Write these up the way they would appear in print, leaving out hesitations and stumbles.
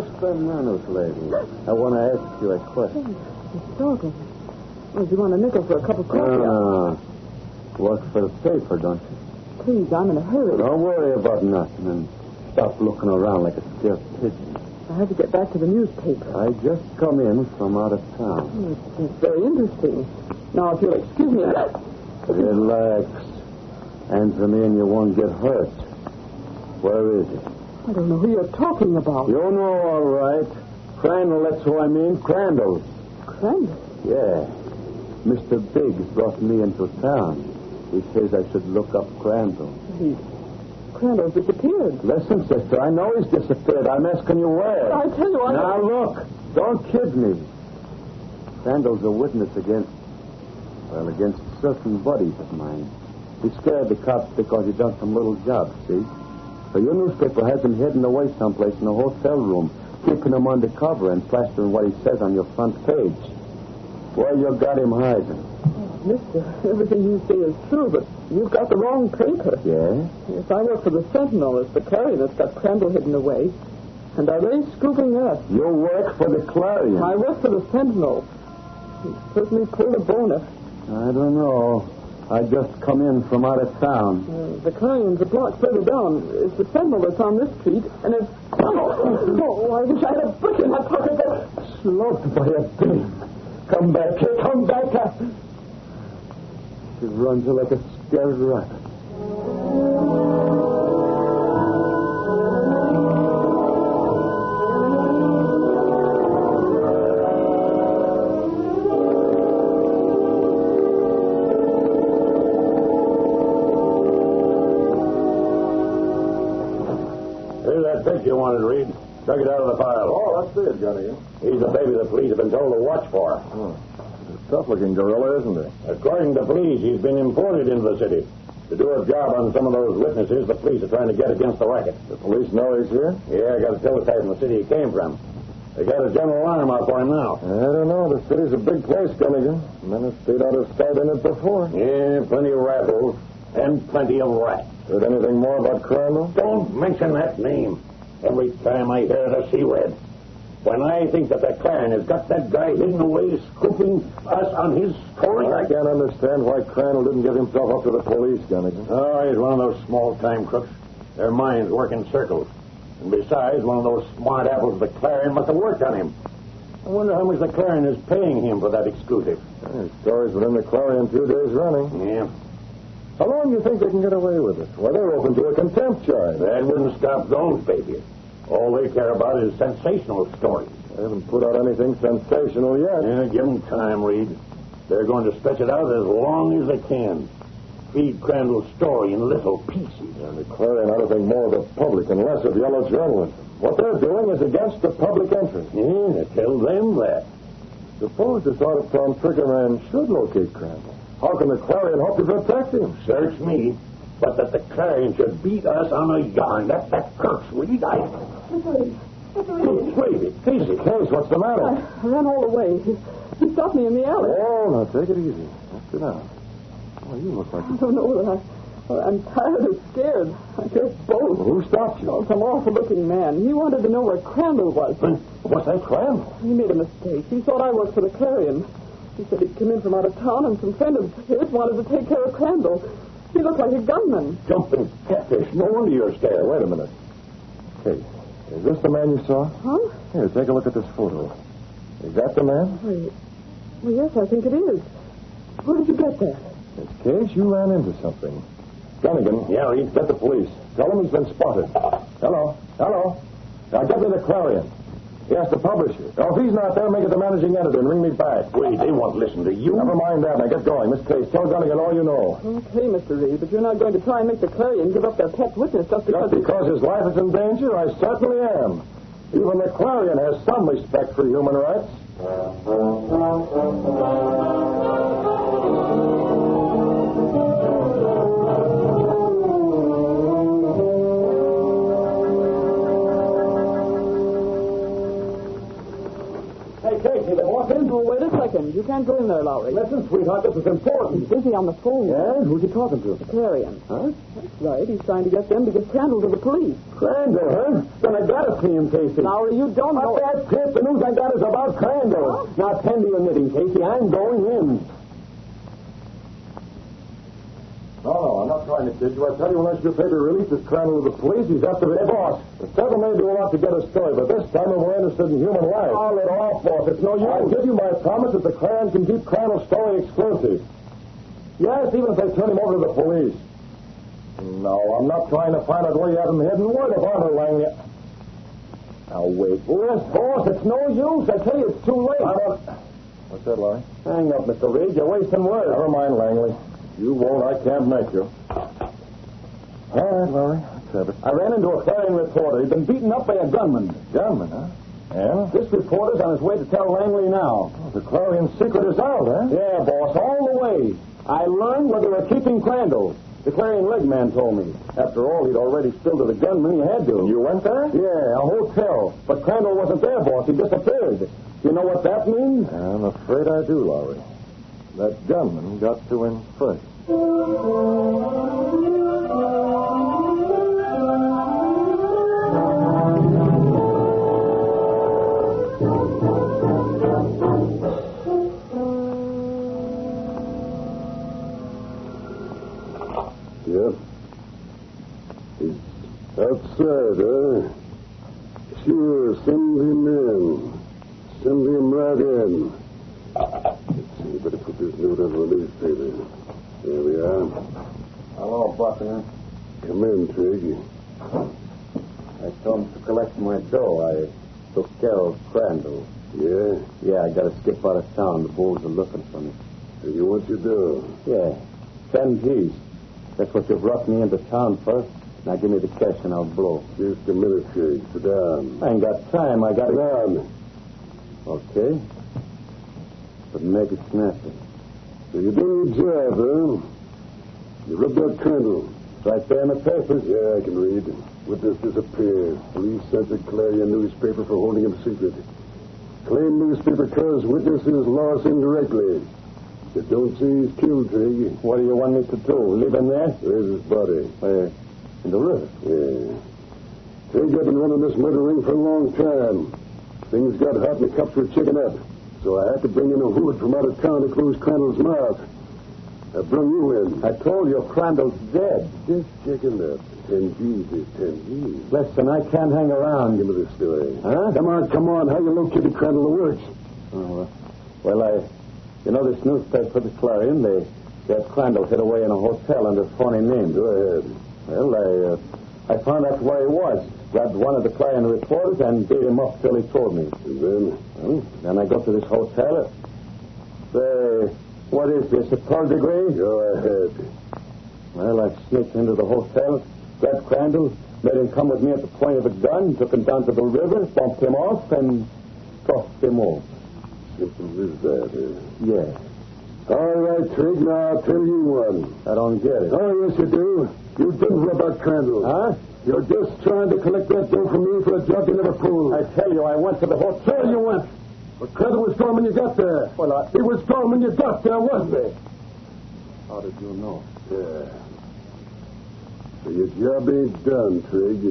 Just a minute, lady. I want to ask you a question. Mr. Dalton. Well, do you want a nickel for a cup of coffee? No. Work for the paper, don't you? Please, I'm in a hurry. Don't worry about nothing and stop looking around like a scared pigeon. I have to get back to the newspaper. I just come in from out of town. It's very interesting. Now, if you'll excuse me... Relax. Answer me and you won't get hurt. Where is it? I don't know who you're talking about. You know all right. Crandell, that's who I mean. Crandell. Crandell? Yeah. Mr. Biggs brought me into town. He says I should look up Crandell. Crandell's disappeared. Listen, sister, I know he's disappeared. I'm asking you where. I tell you, Now, look. Don't kid me. Crandell's a witness against certain buddies of mine. He scared the cops because he done some little job, see? So your newspaper has him hidden away someplace in a hotel room, keeping him undercover and plastering what he says on your front page. Where you got him hiding? Mister, everything you say is true, but you've got the wrong paper. Yeah? Yes, I work for the Sentinel. It's the Clarion that's got Crandell hidden away. And are they scooping us? You work for the Clarion? I work for the Sentinel. He certainly pulled a boner. I don't know. I just come in from out of town. The Clarion's a block further down. It's the Sentinel that's on this street, and it's... Oh, I wish I had a brick in my pocket. Slugged by a beam. Come back here, come back here. She runs like a scared rabbit. Here's that picture you wanted, Reid. Dug it out of the file. Oh, that's it, Gunny. He's the baby the police have been told to watch for. Tough-looking gorilla, isn't he? According to police, he's been imported into the city to do a job on some of those witnesses the police are trying to get against the racket. The police know he's here? Yeah, I got a teletype from the city he came from. They got a general alarm out for him now. I don't know. The city's a big place, Gunnigan. Men have stayed out of sight in it before. Yeah, plenty of rabble and plenty of rats. Heard anything more about Crandell? Don't mention that name. Every time I hear it, a C-word. When I think that the Clarion has got that guy hidden away, scooping us on his story... I can't understand why Crandell didn't give himself up to the police, Gunnigan. Oh, he's one of those small-time crooks. Their minds work in circles. And besides, one of those smart apples of the Clarion must have worked on him. I wonder how much the Clarion is paying him for that exclusive. His story's been in the Clarion 2 days running. Yeah. How long do you think they can get away with it? Well, they're open to a contempt charge. That wouldn't stop those babies. All they care about is sensational stories. They haven't put out anything sensational yet. Yeah, give them time, Reid. They're going to stretch it out as long as they can. Feed Crandell's story in little pieces. And the Clarion ought to think more of the public and less of yellow journalism. What they're doing is against the public interest. Yeah, tell them that. Suppose this out-of-town trigger man should locate Crandell. How can the Clarion hope to protect him? Search me. But that the Clarion should beat us on a yarn, that crooks, Reid. Wait, Casey. Case, what's the matter? I ran all the way. He stopped me in the alley. Oh, now take it easy. Sit down. Oh, you look like... I don't know whether I'm tired or scared. I guess both. Well, who stopped you? Oh, some awful-looking man. He wanted to know where Crandell was. What's that, Crandell? He made a mistake. He thought I worked for the Clarion. He said he'd come in from out of town, and some friend of his wanted to take care of Crandell. He looked like a gunman. Jumping catfish. No wonder you're scared. Wait a minute. Case, is this the man you saw? Huh? Here, take a look at this photo. Is that the man? Well, yes, I think it is. Where did you get that? It's Case, you ran into something. Gunnigan. Yeah, Reid. Get the police. Tell them he's been spotted. Hello. Now get me the Clarion. Yes, the publisher. Now, if he's not there, make it the managing editor and ring me back. Wait, they won't listen to you. Never mind that. Now, get going. Miss Case, tell Gunnigan all you know. Okay, Mr. Reid, but you're not going to try and make the Clarion give up their pet witness just because... Just because his life is in danger? I certainly am. Even the Clarion has some respect for human rights. Casey, they walk in. Oh, wait a second. You can't go in there, Lowry. Listen, sweetheart, this is important. He's busy on the phone. Yeah? Who's he talking to? The Clarion. Huh? That's right. He's trying to get them to give Crandell to the police. Crandell, huh? Then I gotta see him, Casey. Lowry, you don't know... That's it. The news I got is about Crandell. Huh? Now, tend to your knitting, Casey. I'm going in. No, I'm not trying to kid you. I tell you, unless your paper releases Crandell to the police, he's after the boss. The several may do a lot to get a story, but this time we're interested in human life. Call it off, boss. It's no use. I'll give you my promise that the Clarion can keep Crandell's story exclusive. Yes, even if they turn him over to the police. No, I'm not trying to find out where you have him hidden. Where the honor, Langley? Now, wait. Yes, boss, it's no use. I tell you, it's too late. What's that, Larry? Hang up, Mr. Reid. You're wasting words. Never mind, Langley. You won't. I can't make you. All right, Larry. Let's have it. I ran into a Clarion reporter. He'd been beaten up by a gunman. Gunman, huh? And? This reporter's on his way to tell Langley now. Oh, the Clarion secret is out, huh? Yeah, boss, all the way. I learned where they were keeping Crandell. The Clarion leg man told me. After all, he'd already spilled to the gunman. He had to. You went there? Yeah, a hotel. But Crandell wasn't there, boss. He disappeared. You know what that means? I'm afraid I do, Lowry. That gunman got to him first. Yep. He's outside, huh? Sure, send him in. Send him right in. Let's see, better put this note on the newspaper. There we are. Hello, Buckner. Come in, Trigg. I told him to collect my dough. I took care of Crandell. Yeah? Yeah, I got to skip out of town. The bulls are looking for me. And you want your dough? Yeah, 10 G's. That's what you brought me into town for. Now give me the cash and I'll blow. Just a minute, Trigg. Sit down. I ain't got time. I got Sit to... down. Okay. But make it snappy. So you done your job, huh? You rubbed out Crandell. Right there in the papers. Yeah, I can read. Witness disappeared. Police censored Clarion newspaper for holding him secret. Claim newspaper cause witnesses lost indirectly. You don't see he's killed, Trigg. What do you want me to do? Leave him there? There's his body. Where? In the river? Yeah. Trigg, I've been running this murder ring for a long time. Things got hot and the cops were checking up. So I had to bring in a hood from out of town to close Crandell's mouth. I brought you in. I told you Crandell's dead. Just checking up. 10 G's is 10 G's. Listen, I can't hang around. Give me the story. Huh? Come on. How you located Crandell the works? Oh, well, you know this newspaper, the Clarion, they had Crandell hid away in a hotel under a phony name. Go ahead. Well, I found out where he was. Grabbed one of the Clarion reporters and beat him up till he told me. And then? Well, then I go to this hotel. Say, what is this, a third degree? Go ahead. Well, I sneaked into the hotel, grabbed Crandell, made him come with me at the point of a gun, took him down to the river, bumped him off, and tossed him off. Simple as that, Yeah. All right, Trigg, now I'll tell you one. I don't get it. Oh, yes, you do. You didn't rub out Crandell. Huh? You're just trying to collect that dough from me for a job you never pulled. I tell you, I went to the hotel. Sure you went. But Crandell was gone when you got there. Well, He was gone when you got there, wasn't he? How did you know? Yeah. So your job ain't done, Trigg.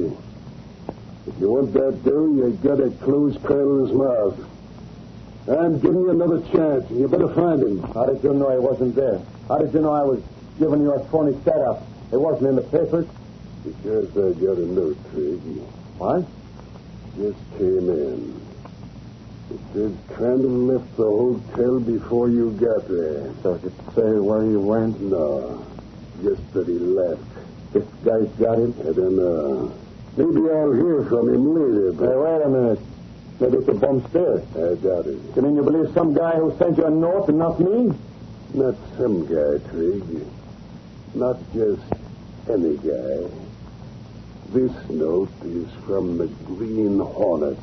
If you want that dough, you gotta close Crandell's mouth. I'm giving you another chance, and you better find him. How did you know he wasn't there? How did you know I was giving you a phony setup? It wasn't in the papers? Because I got a note, Trigg. What? Just came in. It says Crandell left the hotel before you got there. Does it say where he went? No. Just that he left. This guy's got him? I don't know. Maybe I'll hear from him later, but... Hey, wait a minute. Maybe it's a bum steer. I doubt it. You mean you believe some guy who sent you a note and not me? Not some guy, Trigg. Not just any guy. This note is from the Green Hornet.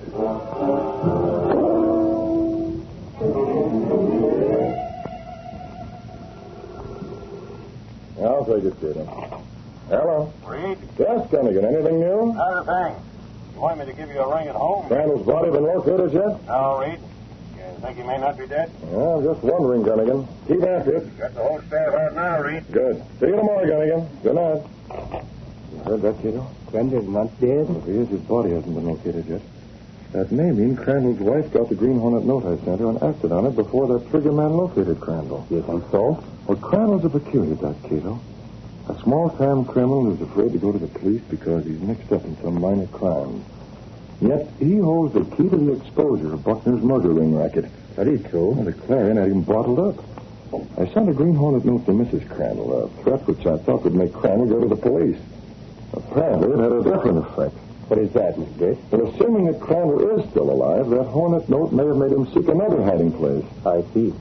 I'll take it, Kato. Hello? Reid? Yes, Gunnigan. Anything new? Not a thing. You want me to give you a ring at home? Crandell's body been located yet? No, Reid. Yes. Think he may not be dead? Well, I'm just wondering, Gunnigan. Keep after it. Got the whole staff out now, Reed. Good. See you tomorrow, Gunnigan. Good night. You heard that, Kato? Crandell's not dead? If he is, his body hasn't been located yet. That may mean Crandall's wife got the Green Hornet note I sent her and acted on it before that trigger man located Crandall. You think so? Well, Crandall's a peculiar duck, Kato. A small-time criminal who's afraid to go to the police because he's mixed up in some minor crime. Yet he holds the key to the exposure of Buckner's murder ring racket. That is true. And the Clarion had him bottled up. I sent a Green Hornet note to Mrs. Crandall, a threat which I thought would make Crandall go to the police. Apparently, it had a different effect. What is that, Mr. Britt? Well, assuming that Crandall is still alive, that Hornet note may have made him seek another hiding place. I see.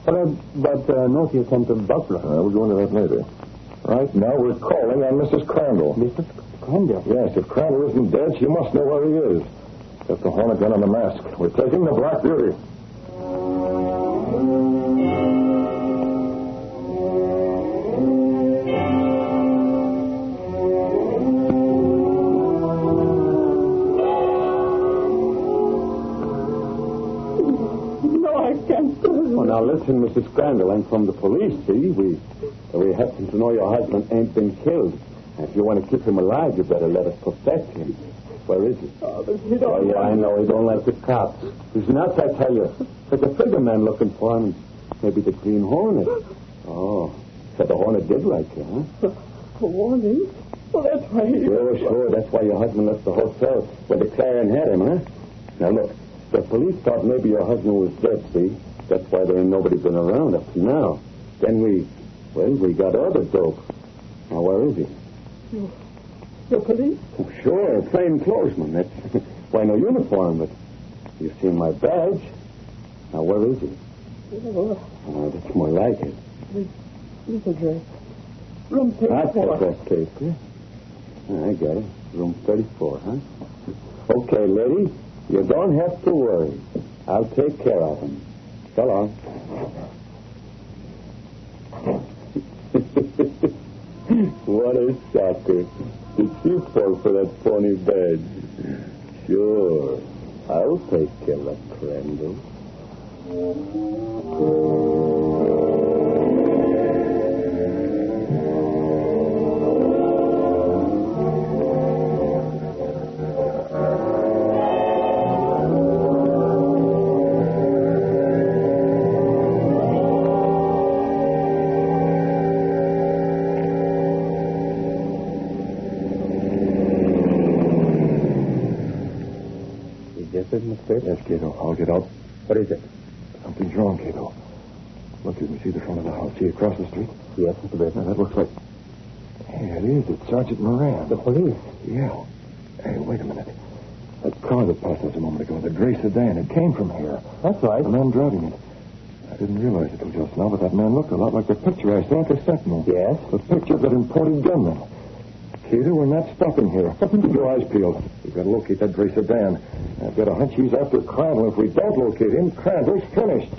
But note you sent to Buffalo. We'll go into that later. Right now, we're calling on Mrs. Crandall. Mr. Crandell? Yes, if Crandall isn't dead, she must know where he is. That's the Hornet gun on the mask. We're taking the Black Beauty. Well, now listen, Mrs. Crandall, I'm from the police, see? We happen to know your husband ain't been killed. And if you want to keep him alive, you better let us protect him. Where is he? Oh, he don't Oh, yeah, I know. He don't like the cops. He's not, I tell you. There's a figure man looking for him. Maybe the Green Hornet. Oh, so the Hornet did like you, huh? A warning? Well, that's why he... Sure. That's why your husband left the hotel where the Clarion had him, huh? Now, look, the police thought maybe your husband was dead, see? That's why there ain't nobody been around up to now. Then we got other dope. Now, where is he? The police? Oh, sure, plainclothesman. That's why no uniform, but you've seen my badge. Now, where is he? Oh, That's more like it. this address. Room 34. That's the best case, yeah? I got it. Room 34, huh? Okay, lady, you don't have to worry. I'll take care of him. So long. What a shocker. Did you fall for that phony badge? Sure. I'll take care of Crandell. Yes, Kato. I'll get out. What is it? Something's wrong, Kato. Look, you can see the front of the house. See across the street? Yes, Mr. Britt. Now, that looks like... Hey, it is. It's Sergeant Moran. The police? Yeah. Hey, wait a minute. That car that passed us a moment ago, the gray sedan, it came from here. That's right. The man driving it. I didn't realize it till just now, but that man looked a lot like the picture I saw at the Sentinel. Yes? The picture of that imported gunman. Kato, we're not stopping here. Keep your eyes peeled. We've got to locate that gray sedan. I've got a hunch he's after Crandall. If we don't locate him, Crandall's finished.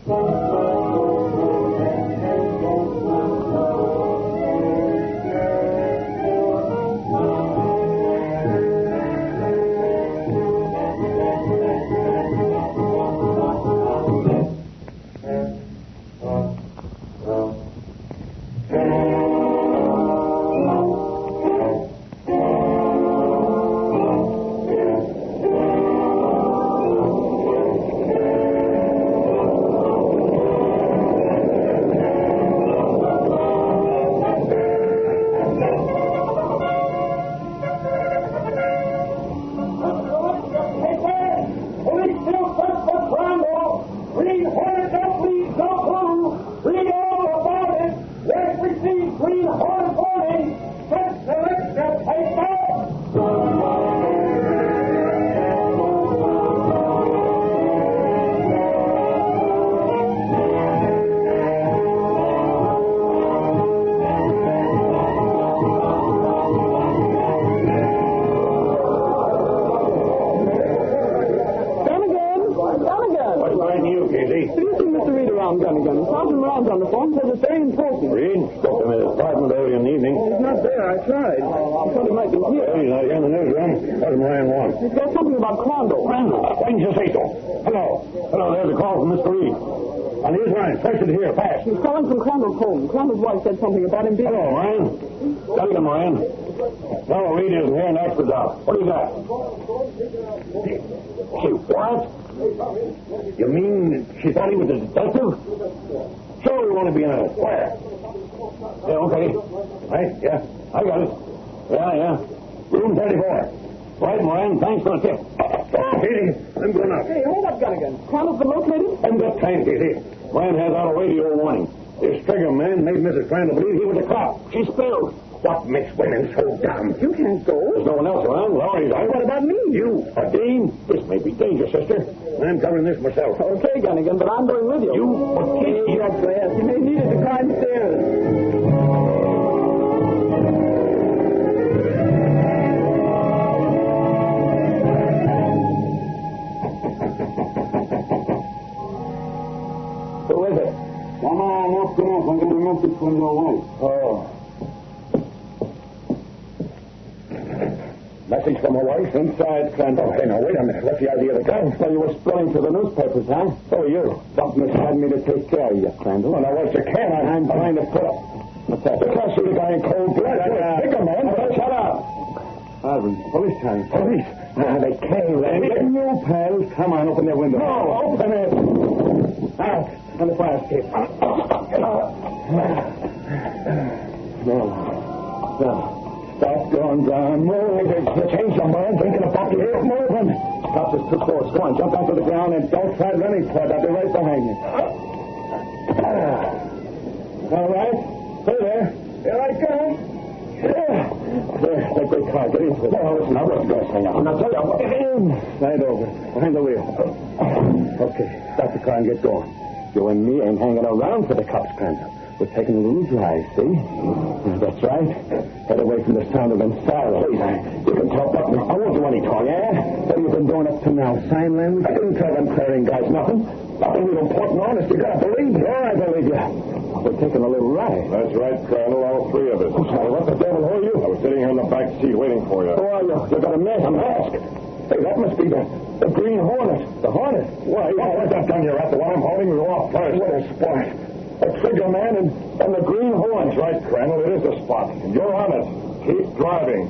here. He's not here in the newsroom. What does Moran want? He's got something about Crandell. Crandell? Why didn't you say so? Hello. There's a call from Mr. Reid. On his line. Fetch it here, fast. He's calling from Crandell's home. Crandell's wife said something about him being... Hello, Moran. Tell you, Moran. No, Reid isn't here and Axford's out. What do you got? She what? You mean she thought he was a detective? Sure, we want to be honest. Where? Yeah, okay. Right, yeah. I got it. Yeah. Room 34. Right, Moran. Thanks for the tip. Oh, Katie, I'm going up. Hey, hold up, Gunnigan. Crandell's been located? I'm got time, Katie. Moran has out a radio warning. This Trigger man made Mrs. Crandell believe he was a cop. She spilled. What makes women so dumb? You can't go. There's no one else around. Laurie's out. What about me? You, a Dean? This may be dangerous, sister. I'm covering this myself. Okay, Gunnigan, but I'm going with you. But Katie... Your glass. You may need it to climb stairs. Who is it? Come on, open up. I got a message from your wife. Oh. Message from my wife? Inside, Crandell. Hey, now, wait a minute. What's the idea of the gun? Well, you were spilling to the newspapers, huh? So are you. Buckner's had me to take care of you, Crandell. Well, now, what you can, I'm trying to put up. What's that? You can't shoot a guy in cold blood. Pick a man. Shut up. Police time. Police? They came. Get new pals. Come on, open their window. No, open it. Out on the fire escape. No. Stop going down. Move. You changed your mind. Thinking about you. Moving. Cops is too close. Go on, jump onto the ground and don't try running for it. I'll be right behind you. All right. Stay there. Here I come. There, that big car. Get into it. No, listen, I wasn't going to hang out. Now, tell you, get in. Slide over. Behind the wheel. Okay, stop the car and get going. You and me ain't hanging around for the cops, Crandell. We're taking a little drive, see? That's right. Head away from the sound of them sirens. Please, you can tell Buckner. I won't do any talking. Yeah? What have you been doing up to now? Sign language? I didn't tell them clearing guys nothing. Nothing real important, honest. You gotta believe me. Yeah, I believe you. We're taking a little ride. That's right, Colonel. All three of us. What the devil are you? I was sitting here in the back seat waiting for you. Who are you? You got a mask. A mask? Hey, that must be the Green Hornet. The Hornet? Why? Where's that gun you're at? The one I'm holding will go off first. What a spot. A Trigger man and the Green Hornet. That's right, Crandell. It is the spot. And you're on it. Keep driving.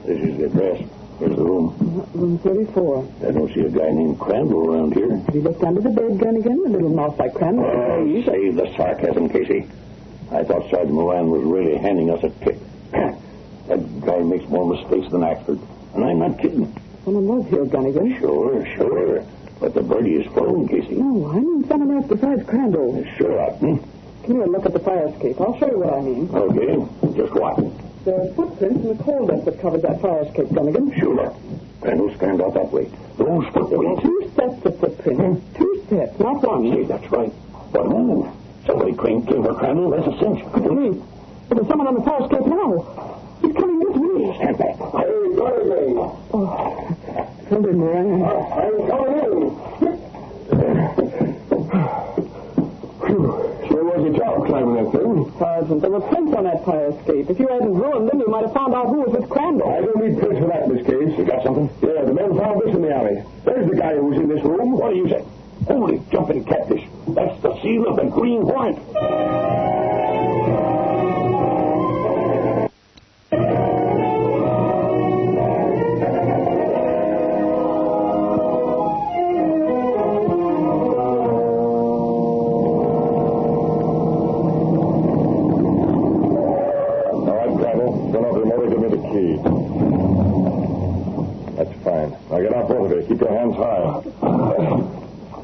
This is the address. Here's the room. Room 34. I don't see a guy named Crandell around here. Have you looked under the bed, Gunnigan? A little mouth like Crandell. Oh, save the sarcasm, Casey. I thought Sergeant Moran was really handing us a tip. That guy makes more mistakes than Axford. And I'm not kidding. Someone was here, Gunnigan. Sure. But the birdie is flown, Casey. No, I mean someone else besides Crandell. Sure, Upton. Come here and look at the fire escape. I'll show you what I mean. Okay. Just what? There are footprints in the coal dust that covers that fire escape, Gunnigan. Sure. Crandell scanned out that way. Those footprints. 2 sets of footprints. 2 steps, not one. See, that's right. But move. Somebody came for Crandell. That's a cinch. What do you mean? There's someone on the fire escape now. He's coming this way. Stand back. Hey, Garvey. Oh, Sergeant Moran. I'm coming in. Sure was a job climbing that thing. Sergeant, there were prints on that fire escape. If you hadn't ruined them, you might have found out who was with Crandell. I don't need prints for that, Miss Case. You got something? Yeah, the men found this in the alley. There's the guy who was in this room. What do you say? Holy jumping catfish. That's the seal of the Green Hornet. Now get out, both of you. Keep your hands high.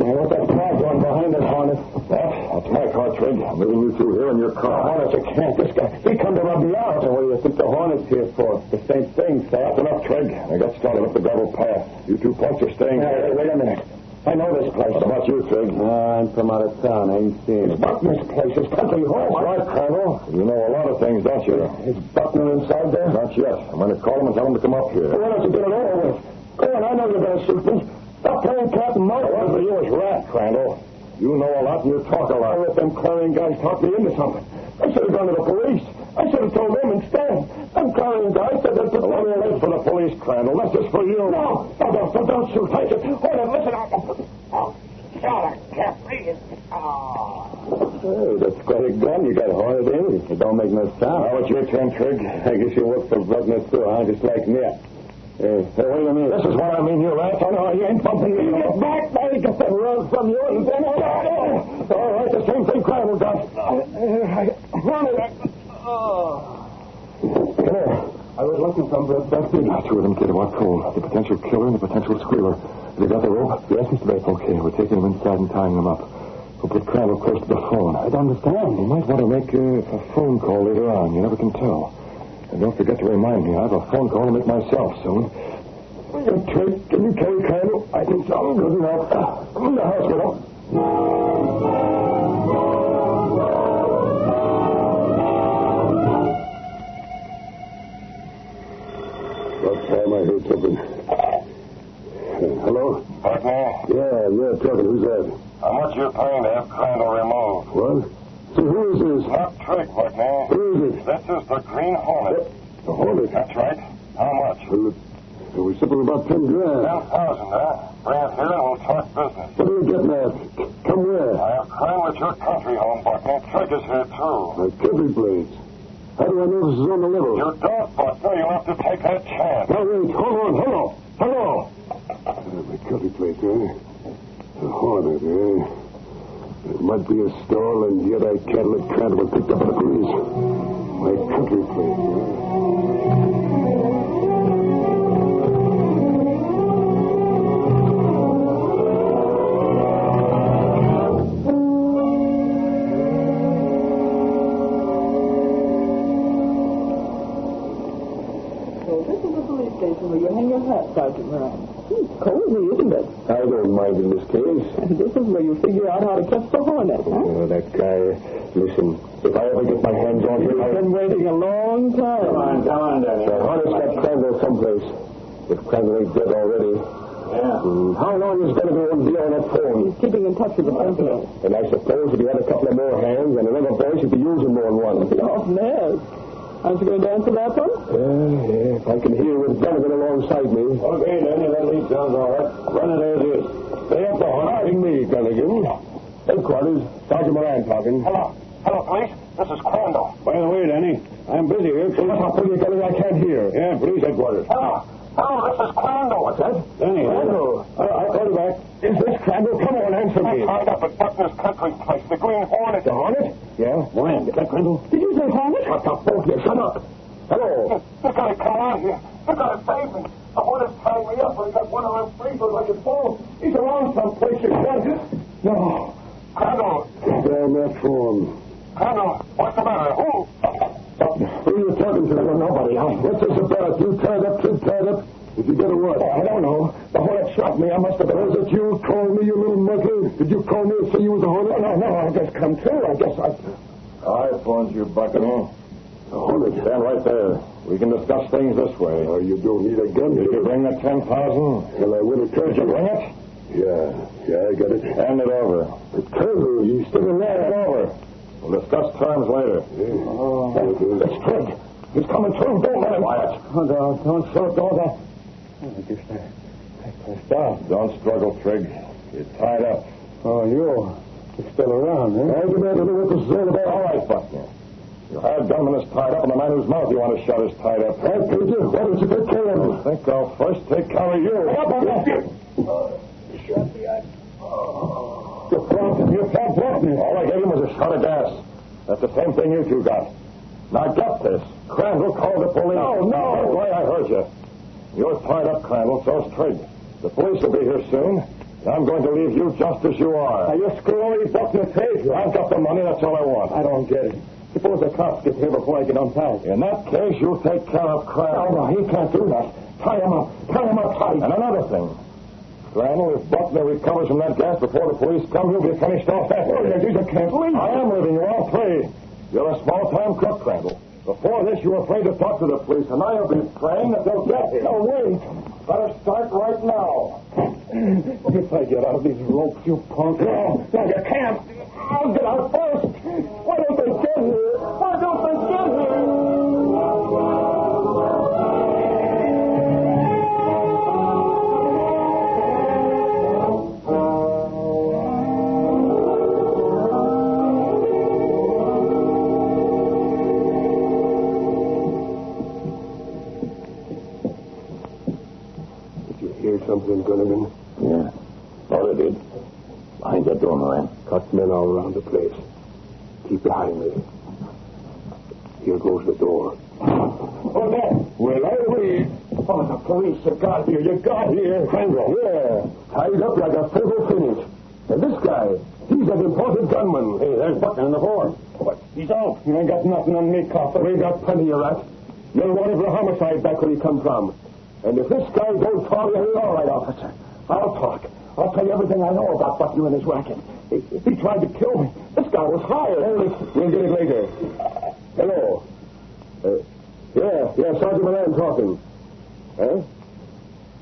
Now, what's that car going behind us, Hornet? That's my car, Trig. I'm moving you through here in your car. Hornet, you can't. This guy, he come to rub me out. So what do you think the Hornet's here for? The same thing, sir. That's enough, Trig. I got started up the gravel path. You two punks are staying here. Wait a minute. I know this place. What about you, Trig? I'm from out of town. I ain't seen it. Buckner's place. His country home. That's right, Colonel. You know a lot of things, don't you? Is Buckner inside there? Not yet. I'm going to call him and tell him to come up here. Why don't you get it over with? Go on, I know you're going to shoot me. Stop playing cat and mouse. What for you is rat, Crandell. You know a lot and you talk a lot. I let them Clarion guys talk me into something. I should have gone to the police. I should have told them instead. Them Clarion guys said that the money late for the police, Crandell. That's just for you. No, don't shoot. Take it. Hold on, listen. Oh, God, I can't breathe. Hey, that's quite a gun you got, Hornet, in. It don't make no sound. Now it's your turn, Trig. I guess you work for Bruckner, too, huh? Just like me. Hey, wait a minute. This is what I mean, you rat. Oh, no, you ain't bumping me. Get back, man. Get that run from you. And then... All right, the same thing Crandell does. Run it. Come here. I was looking from the dusty. Two of them, kid. What cool? The potential killer and the potential squealer. Have you got the rope? Yes, Mr. Bates. Okay, we're taking them inside and tying them up. We'll put Crandell close to the phone. I don't understand. You might want to make a phone call later on. You never can tell. And don't forget to remind me. I have a phone call to make myself soon. Trig, can you carry Crandell? I think so. Good enough. I'm in the hospital. About time I heard something. Hello? Partner, Yeah, talking. Who's that? how much you're paying to have Crandell removed? What? So who is this? Not Trig, partner. Who is it? This is the Green Hornet. The Hornet. That's right. How much? Well, we're sipping about 10 grand. 10,000, huh? Bring it here and we'll talk business. What are you getting at? Come where? I have crime at your country home, partner. Trig is here, too. My country place. How do I know this is on the level? You don't, partner. You'll have to take that chance. Now, wait. Hold on. Hello. My country place, eh? The Hornet, eh? It might be a stall, and yet I can't let Crandell pick up the breeze. My country place, Where you hang your hat, Sergeant Moran. It's cozy, isn't it? I don't mind in this case. And this is where you figure out how to catch the hornet, huh? Oh, that guy. Listen, if I ever get my hands on him, You've been waiting a long time. Come on, Danny. The Hornet's got Crandell someplace. If Crandell ain't dead already. Yeah. How long is going to go and be on that phone? He's keeping in touch with the Sentinel. And I suppose if he had a couple of more hands and another voice, he'd be using more than one. Oh, Ned. Aren't you going to answer that one? Yeah, if I can hear with Donovan alongside me. Okay, Danny, that lead sounds all right. Run it as is. Stay up the horn. Pardon me, Gunnigan. Headquarters, Sergeant Moran talking. Hello, police. This is Crandell. By the way, Danny, I'm busy here. Shut up, will you, Gunnigan? I can't hear. Yeah, police headquarters. Hello, this is Crandell. What's that? Danny, Crandell. I'll call you back. Is this Crandell? Come on, answer me. I'm tied up at Buckner's country place, the Green Hornet. The Hornet? Yeah? Moran, is that Crandell? Did you say hornet? Shut up, both of you. Shut up. Hello. They're going to come out here. They're going to save me. The Hornet's tying me up, but he got one of them freezers like his phone. He's around someplace. No. Crandell. Damn that phone. Crandell, what's the matter? Who? Who are you talking to? Nobody. What's this about? You tied up, kid tied up? Did you get a what? I don't know. The Hornet shot me. I must have been. Was it you called me, you little monkey? Did you call me and say you was the Hornet? No. I just come to. I guess I phoned you, Buccaneer. The Hornet. Stand right there. We can discuss things this way. Oh, you don't need a gun. Did you bring the 10,000? Well, I would have told you. Did you bring it? Yeah, I got it. Hand it over. The Colonel, you still in there? Hand it over. We'll discuss terms later. Yeah. Oh, that's Trig. He's coming through. Don't let him. Quiet. Oh, don't shoot, don't. Don't struggle, Trig. You're tied up. Oh, you're still around, huh? I demand to know what this is all about. All right, Buckner. Your hired gunman is tied up, and the man whose mouth you want to shut is tied up. I told you. Why don't you take care of him? I think I'll first take care of you. You can't block me. All I gave him was a shot of gas. That's the same thing you two got. Now get this. Crandell called the police. No. That's why I heard you. You're tied up, Crandell, so's Trig. The police will be here soon. I'm going to leave you just as you are. Now, you're screwy, Buckner Case. I've got the money, that's all I want. I don't get it. Suppose the cops get here before I get untied. In that case, you take care of Crandell. No, he can't do that. Tie him up. Tie him up tight. And another thing. Crandell, if Buckner recovers from that gas before the police come, he'll be finished off that way. You can't leave. I am leaving you all three. You're a small-time crook, Crandell. So Before this, you were afraid to talk to the police, and now you'll be praying that they'll get here. Oh, wait. Better start right now. If I get out of these ropes, you punk. No, you can't. I'll get out first. Why don't they get here? Why don't they get here? Something, Gunnigan? Yeah. Thought I did. Behind that door, Moran. Cut men all around the place. Keep behind me. Here goes the door. Oh, there. Well, I read. Oh, the police. You got here. You got here. Crandell. Yeah. Tied up like a photo finish. And this guy, he's an imported gunman. Hey, there's Buckner on the floor. What? He's out. You ain't got nothing on me, copper. We got plenty of that. You're one of the homicide back where he come from. And if this guy don't talk, all right, officer. I'll talk. I'll tell you everything I know about Buckner and his racket. He tried to kill me. This guy was hired. We'll get it later. Hello. Yeah, Sergeant Moran talking. Huh?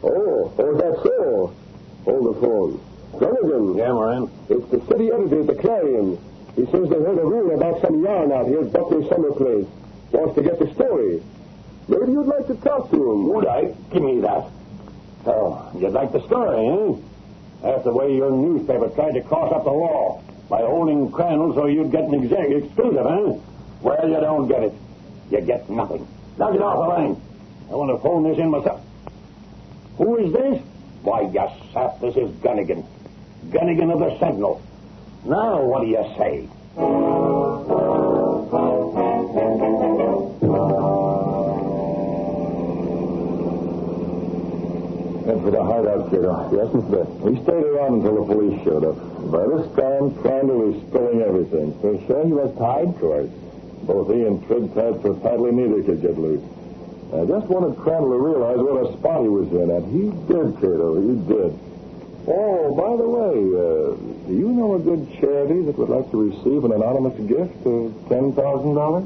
Oh, that's so. Hold the phone. Gunnigan. Yeah, Moran. It's the city editor at the Clarion. He says they heard a rumor about some yarn out here at Buckner's summer place. Wants to get the story. Maybe you'd like to talk to him. Would I? Give me that. Oh, you'd like the story, eh? That's the way your newspaper tried to cross up the law by holding Crandell so you'd get an exclusive, eh? Well, you don't get it. You get nothing. Now get off the line. I want to phone this in myself. Who is this? Why, you sap, this is Gunnigan. Gunnigan of the Sentinel. Now, what do you say? Head for the hideout, Kato. Yes, Mr. We stayed around until the police showed up. By this time, Crandell was spilling everything. You're sure he was tied? Of course. Both he and Trigg tied so tightly neither could get loose. I just wanted Crandell to realize what a spot he was in, and he did, Kato. He did. Oh, by the way, do you know a good charity that would like to receive an anonymous gift of $10,000?